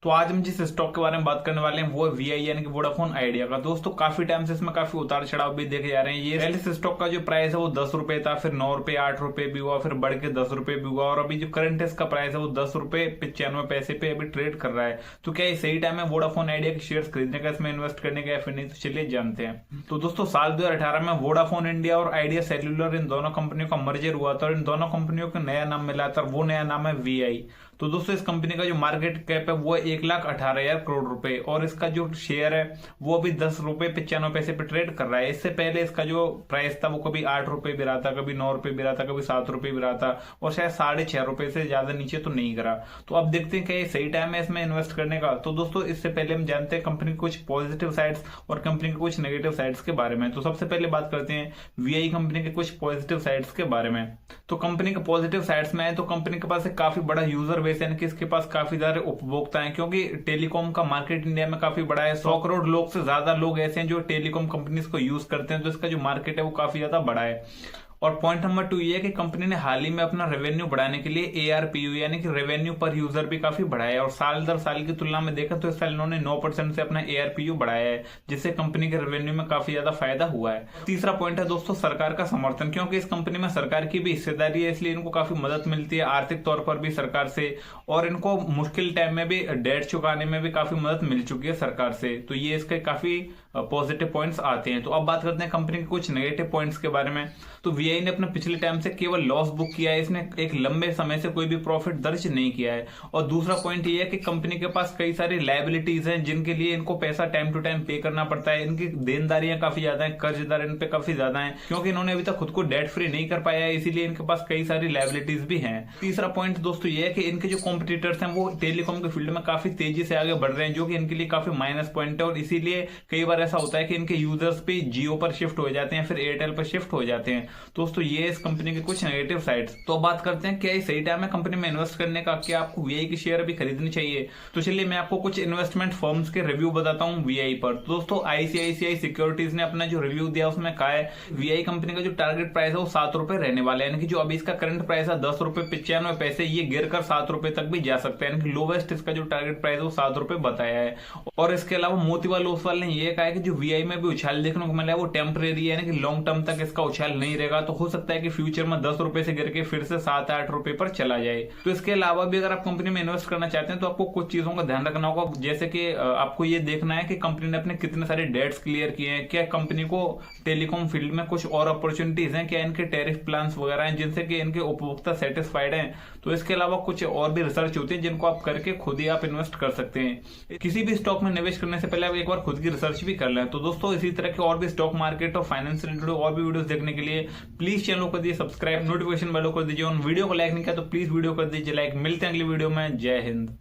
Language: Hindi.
तो आज हम जिस स्टॉक के बारे में बात करने वाले हैं वो है वीआई यानी कि वोडाफोन आइडिया का। दोस्तों काफी टाइम से इसमें काफी उतार चढ़ाव भी देखे जा रहे हैं। ये पहले इस स्टॉक का जो प्राइस है वो 10 रुपए था, फिर 9 रुपए, 8 रुपए भी हुआ, फिर बढ़ के 10 रुपए भी हुआ और अभी जो करंट इसका प्राइस है वो 10 रुपए 95 पैसे पे अभी ट्रेड कर रहा है। तो क्या ये सही टाइम है वोडाफोन आइडिया के शेयर खरीदने का, इसमें इन्वेस्ट करने का या फिर नहीं? तो चलिए जानते हैं। तो दोस्तों साल 2018 में वोडाफोन इंडिया और आइडिया सेल्यूलर इन दोनों कंपनियों का मर्जर हुआ था और इन दोनों कंपनियों को नया नाम मिला था, वो नया नाम है वीआई। तो दोस्तों इस कंपनी का जो मार्केट कैप है वो 1,18,000 करोड़ रुपए और इसका जो शेयर है वो अभी 10 रुपए 95 पैसे पे ट्रेड कर रहा है। इससे पहले इसका जो प्राइस था वो कभी 8 रुपए भी रहा था, कभी 9 रुपए भी रहा था, कभी 7 रुपए भी रहा था और शायद 6.5 रुपए से ज्यादा नीचे तो नहीं करा। तो अब देखते हैं कि ये सही टाइम है इसमें इन्वेस्ट करने का। तो दोस्तों इससे पहले हम जानते हैं कंपनी के कुछ पॉजिटिव साइड्स और कंपनी के कुछ नेगेटिव साइड्स के बारे में। तो सबसे पहले बात करते हैं वीआई कंपनी के कुछ पॉजिटिव साइड्स के बारे में। तो कंपनी के पॉजिटिव साइड्स में है तो कंपनी के पास एक काफी बड़ा यूजर बेस है कि इसके पास काफी सारे उपभोक्ता हैं, क्योंकि टेलीकॉम का मार्केट इंडिया में काफी बड़ा है। 100 करोड़ लोग से ज्यादा लोग ऐसे हैं जो टेलीकॉम कंपनीज को यूज करते हैं, तो इसका जो मार्केट है वो काफी ज्यादा बड़ा है। और पॉइंट नंबर 2 ये है कि कंपनी ने हाल ही में अपना रेवेन्यू बढ़ाने के लिए एआरपीयू यानी कि रेवेन्यू पर यूजर भी काफी बढ़ाया है और साल दर साल की तुलना में देखा तो इस साल इन्होंने 9% से अपना एआरपीयू बढ़ाया है, जिससे कंपनी के रेवेन्यू में काफी ज्यादा फायदा हुआ है। तीसरा पॉइंट है दोस्तों सरकार का समर्थन, क्योंकि इस कंपनी में सरकार की भी हिस्सेदारी है, इसलिए इनको काफी मदद मिलती है आर्थिक तौर पर भी सरकार से और इनको मुश्किल टाइम में भी डेट चुकाने में भी काफी मदद मिल चुकी है सरकार से। तो ये इसके काफी पॉजिटिव पॉइंट्स आते हैं। तो अब बात करते हैं कंपनी के कुछ नेगेटिव पॉइंट्स के बारे में। तो वीआई ने अपने पिछले टाइम से केवल लॉस बुक किया है, इसने एक लंबे समय से कोई भी प्रॉफिट दर्ज नहीं किया है। और दूसरा पॉइंट ये है कि कंपनी के पास कई सारी लायबिलिटीज हैं जिनके लिए इनको पैसा टाइम टू टाइम पे करना पड़ता है। इनकी देनदारियां काफी ज्यादा है, कर्जदार इन पे काफी ज्यादा है, क्योंकि इन्होंने अभी तक खुद को डेट फ्री नहीं कर पाया है, इसीलिए इनके पास कई सारी लायबिलिटीज भी हैं। तीसरा पॉइंट दोस्तों ये है कि इनके जो कॉम्पिटिटर्स हैं वो टेलीकॉम के फील्ड में काफी तेजी से आगे बढ़ रहे हैं, जो कि इनके लिए काफी माइनस पॉइंट है और इसीलिए कई बार ऐसा होता है कि इनके यूजर्स भी जियो पर शिफ्ट हो जाते हैं, फिर एयरटेल पर शिफ्ट हो जाते हैं। दोस्तों ये इस कंपनी के कुछ नेगेटिव साइड्स। तो बात करते हैं क्या ये सही टाइम है कंपनी में इन्वेस्ट करने का, क्या आपको वीआई की शेयर अभी खरीदनी चाहिए? तो चलिए मैं आपको कुछ इन्वेस्टमेंट फर्म्स के रिव्यू बताता हूं वीआई पर। तो दोस्तों आईसीआईसीआई सिक्योरिटीज ने अपना जो रिव्यू दिया उसमें कहा है वीआई कंपनी का जो टारगेट प्राइस है वो 7 रुपए रहने वाला है, यानी कि जो अभी इसका करंट प्राइस है 10 रुपए 95 पैसे, ये गिरकर 7 रुपए तक भी जा सकता है, यानी कि लोवेस्ट इसका जो टारगेट प्राइस है वो 7 रुपए बताया है। और इसके अलावा मोतीलाल ओसवाल ने यह कहा है कि जो वीआई में भी उछाल देखने को मिला है वो टेम्परेरी है, यानी कि लॉन्ग टर्म तक इसका उछाल नहीं रहेगा। तो हो सकता है कि फ्यूचर में 10 रुपए से गिर के फिर से 7-8 रुपए पर चला जाए। तो इसके अलावा भी अगर आप कंपनी में इन्वेस्ट करना चाहते हैं तो आपको कुछ चीजों का ध्यान रखना होगा, जैसे कि आपको ये देखना है कि कंपनी ने अपने कितने सारे डेट्स क्लियर किए हैं, क्या कंपनी को टेलीकॉम फील्ड में कुछ और अपॉर्चुनिटीज हैं, क्या इनके टैरिफ प्लान्स वगैरह हैं जिनसे कि इनके उपभोक्ता सेटिस्फाइड हैं। तो इसके अलावा कुछ और भी रिसर्च होती है जिनको आप करके खुद ही आप इन्वेस्ट कर सकते हैं। किसी भी स्टॉक में निवेश करने से पहले आप एक बार खुद की रिसर्च भी कर लें। तो दोस्तों इसी तरह के और भी स्टॉक मार्केट और फाइनेंस रिलेटेड और भी वीडियोस देखने के लिए प्लीज चैनल को कर दीजिए सब्सक्राइब, नोटिफिकेशन बेल को कर दीजिए, वीडियो को लाइक नहीं किया तो प्लीज वीडियो कर दीजिए लाइक। मिलते हैं अगली वीडियो में। जय हिंद।